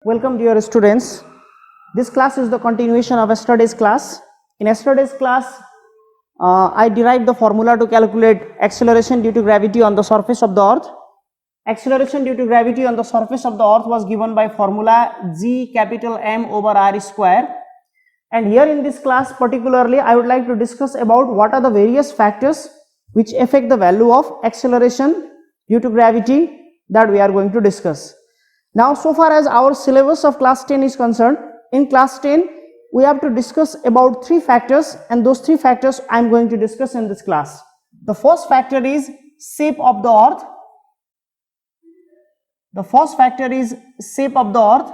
Welcome dear students. This class is the continuation of yesterday's class. In yesterday's class, I derived the formula to calculate acceleration due to gravity on the surface of the earth. Acceleration due to gravity on the surface of the earth was given by formula G capital M over R square. And here in this class particularly, I would like to discuss about what are the various factors which affect the value of acceleration due to gravity that we are going to discuss. Now, so far as our syllabus of class 10 is concerned, in class 10, we have to discuss about three factors, and those three factors I am going to discuss in this class. The first factor is shape of the earth. The first factor is shape of the earth.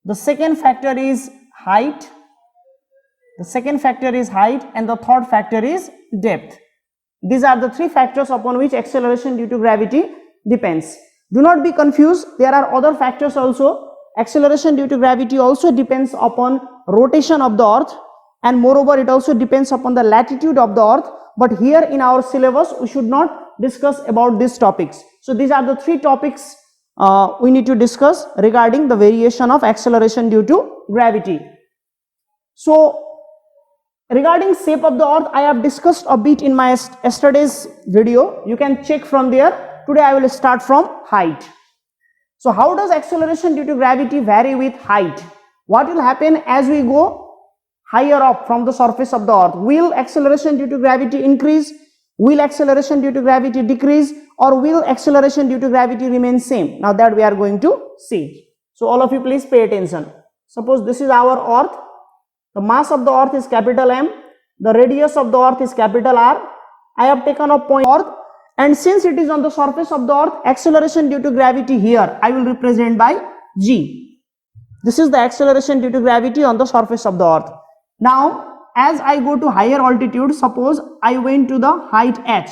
The second factor is height. The second factor is height, and the third factor is depth. These are the three factors upon which acceleration due to gravity depends. Do not be confused, there are other factors also. Acceleration due to gravity also depends upon rotation of the earth, and moreover it also depends upon the latitude of the earth, but here in our syllabus we should not discuss about these topics. So these are the three topics we need to discuss regarding the variation of acceleration due to gravity. So regarding shape of the earth, I have discussed a bit in my yesterday's video. You can check from there. Today I will start from height. So how does acceleration due to gravity vary with height? What will happen as we go higher up from the surface of the earth? Will acceleration due to gravity increase? Will acceleration due to gravity decrease? Or will acceleration due to gravity remain same? Now that we are going to see. So all of you please pay attention. Suppose this is our earth. The mass of the earth is capital M. The radius of the earth is capital R. I have taken a point earth. And since it is on the surface of the earth, acceleration due to gravity here I will represent by G. This is the acceleration due to gravity on the surface of the earth. Now, as I go to higher altitude, suppose I went to the height H.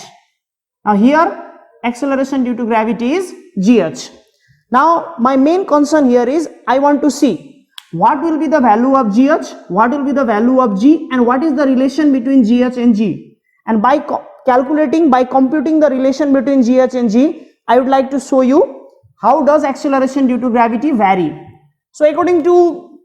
Now here, acceleration due to gravity is GH. Now, my main concern here is I want to see what will be the value of GH, what will be the value of G, and what is the relation between GH and G. And by computing the relation between GH and G, I would like to show you how does acceleration due to gravity vary. So according to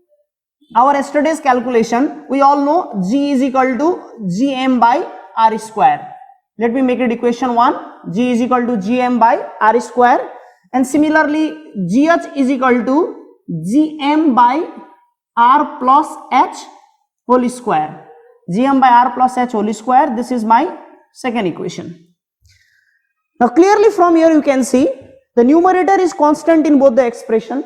our yesterday's calculation, we all know G is equal to Gm by R square. Let me make it equation 1. G is equal to Gm by R square, and similarly GH is equal to Gm by R plus H whole square. Gm by R plus H whole square, this is my second equation. Now clearly from here you can see the numerator is constant in both the expression.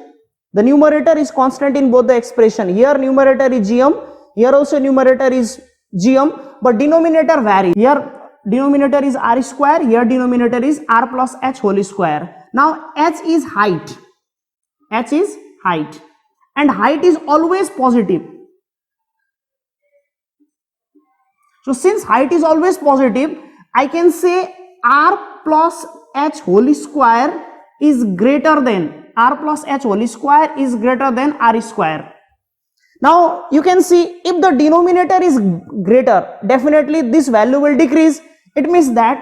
The numerator is constant in both the expression. Here numerator is Gm, here also numerator is Gm, but denominator varies. Here denominator is R square, here denominator is R plus H whole square. Now H is height. H is height, and height is always positive. So since height is always positive, I can say R plus H whole square is greater than R plus H whole square is greater than R square. Now you can see if the denominator is greater, definitely this value will decrease. It means that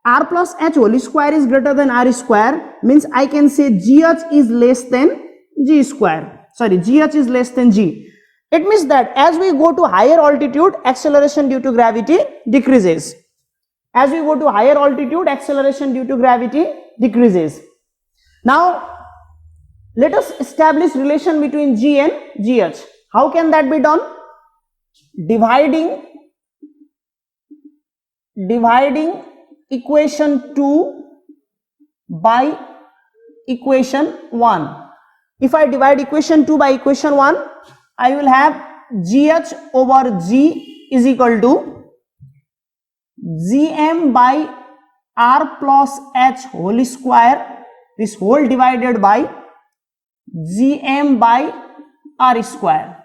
R plus H whole square is greater than R square, means I can say GH is less than G square. Sorry, GH is less than G. It means that as we go to higher altitude, acceleration due to gravity decreases. As we go to higher altitude, acceleration due to gravity decreases. Now, let us establish relation between G and GH. How can that be done? Dividing equation 2 by equation 1. If I divide equation 2 by equation 1, I will have GH over G is equal to Gm by R plus H whole square, this whole divided by Gm by R square.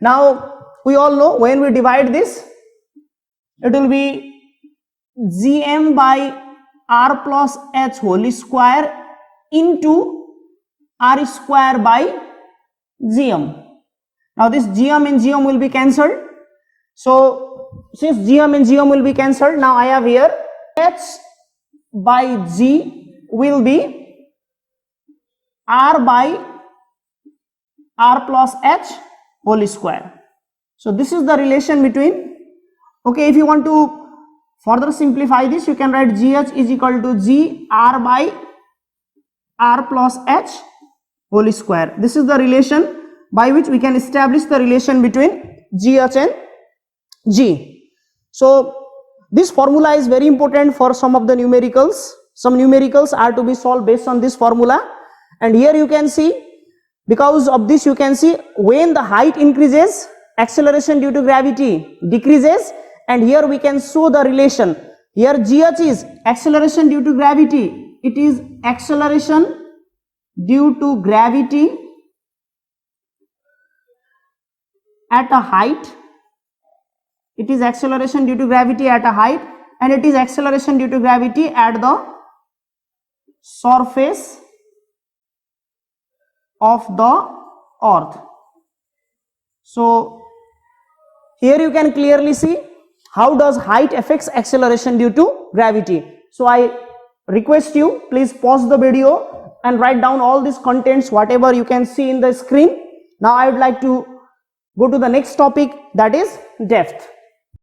Now we all know when we divide this, it will be Gm by R plus H whole square into R square by Gm. Now this Gm and Gm will be cancelled. So since Gm and Gm will be cancelled, now I have here H by G will be R by r plus h whole square. So this is the relation between, okay, if you want to further simplify this, you can write gh is equal to g r by r plus h whole square. This is the relation by which we can establish the relation between gh and g. So this formula is very important for some of the numericals. Some numericals are to be solved based on this formula, and here you can see, because of this you can see when the height increases, acceleration due to gravity decreases, and here we can show the relation. Here gh is acceleration due to gravity, it is acceleration due to gravity at a height, it is acceleration due to gravity at a height, and it is acceleration due to gravity at the surface of the earth. So here you can clearly see how does height affects acceleration due to gravity. So I request you, please pause the video and write down all these contents, whatever you can see in the screen. Now I would like to go to the next topic, that is depth.